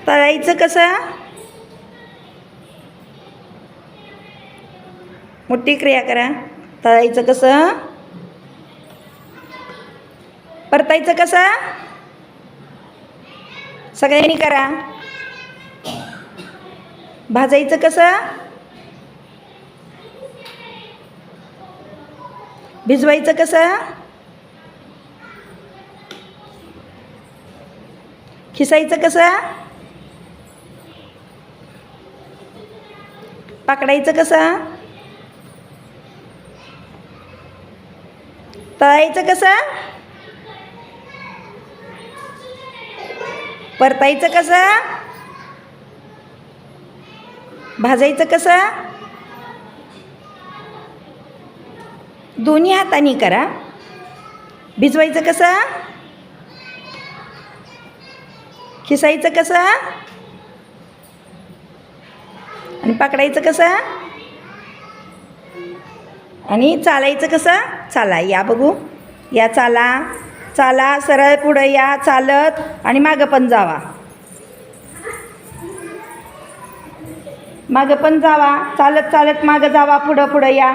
तळायचं कसं? मोठी क्रिया करा. तळायचं कसं? परतायचं कसं? सगळ्यांनी करा. भाजायचं कसं? भिजवायचं कसं? खिसायचं कसं? पकडायचं कसं? तळायचं कसं? परतायचं कसं? भाजायचं कसं? दोन्ही हातांनी करा. भिजवायचं कसं? खिसायचं कसं? आणि पकडायचं कसं? आणि चालायचं कसं? चाला, या बघू. या चाला. चाला, सरळ पुढं या चालत आणि मागं पण जावा. मागं पण जावा. चालत चालत मागं जावा. पुढं पुढं या.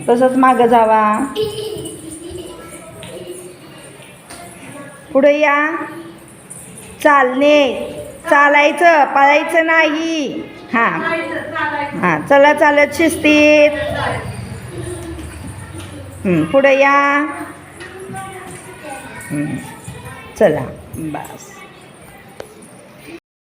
तसंच मागं जावा. पुढं या. चालणे. चालायचं, पळायचं नाही. हां, चला चालत शिस्तीत. पुढं या. चला, बस.